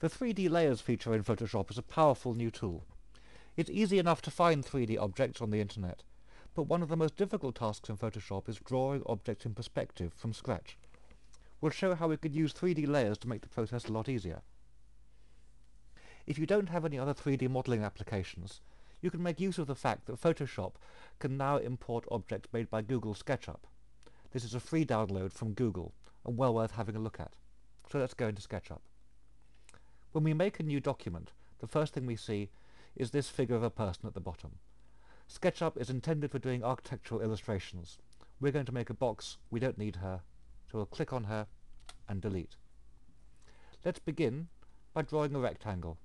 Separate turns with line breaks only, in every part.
The 3D Layers feature in Photoshop is a powerful new tool. It's easy enough to find 3D objects on the internet, but one of the most difficult tasks in Photoshop is drawing objects in perspective from scratch. We'll show how we could use 3D layers to make the process a lot easier. If you don't have any other 3D modeling applications, you can make use of the fact that Photoshop can now import objects made by Google SketchUp. This is a free download from Google and well worth having a look at. So let's go into SketchUp. When we make a new document, the first thing we see is this figure of a person at the bottom. SketchUp is intended for doing architectural illustrations. We're going to make a box. We don't need her, so we'll click on her and delete. Let's begin by drawing a rectangle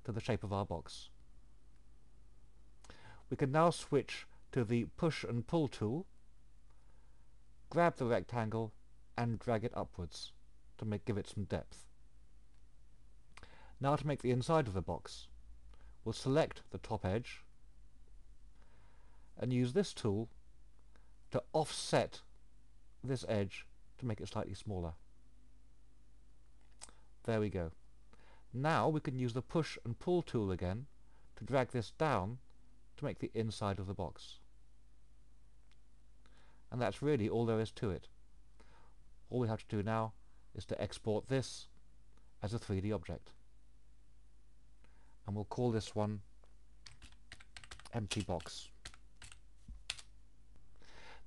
to the shape of our box. We can now switch to the push and pull tool, grab the rectangle and drag it upwards to give it some depth. Now to make the inside of the box, we'll select the top edge and use this tool to offset this edge to make it slightly smaller. There we go. Now we can use the push and pull tool again to drag this down to make the inside of the box. And that's really all there is to it. All we have to do now is to export this as a 3D object. And we'll call this one empty box.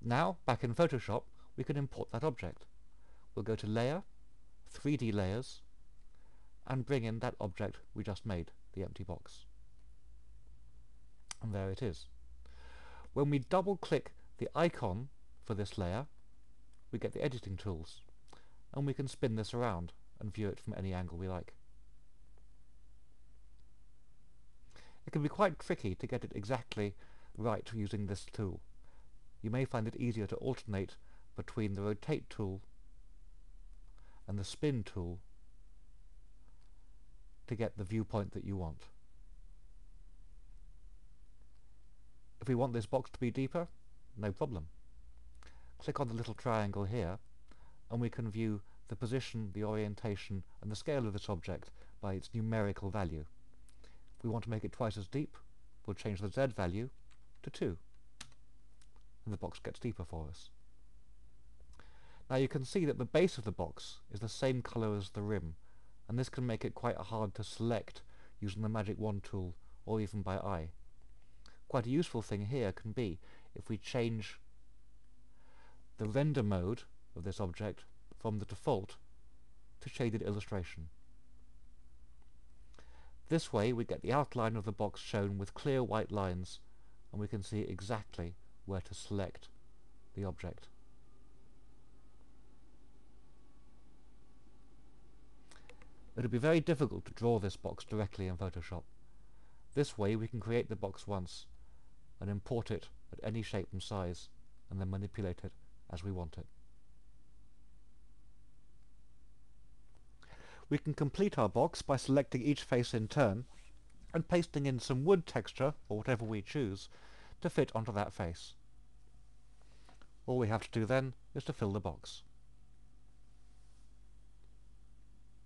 Now, back in Photoshop, we can import that object. We'll go to Layer, 3D Layers, and bring in that object we just made, the empty box. And there it is. When we double-click the icon for this layer, we get the editing tools, and we can spin this around and view it from any angle we like. It can be quite tricky to get it exactly right using this tool. You may find it easier to alternate between the rotate tool and the spin tool to get the viewpoint that you want. If we want this box to be deeper, no problem. Click on the little triangle here and we can view the position, the orientation and the scale of this object by its numerical value. If we want to make it twice as deep, we'll change the Z value to 2 and the box gets deeper for us. Now you can see that the base of the box is the same colour as the rim, and this can make it quite hard to select using the Magic Wand tool or even by eye. Quite a useful thing here can be if we change the render mode of this object from the default to shaded illustration. This way we get the outline of the box shown with clear white lines and we can see exactly where to select the object. It would be very difficult to draw this box directly in Photoshop. This way we can create the box once and import it at any shape and size and then manipulate it as we want it. We can complete our box by selecting each face in turn and pasting in some wood texture, or whatever we choose, to fit onto that face. All we have to do then is to fill the box.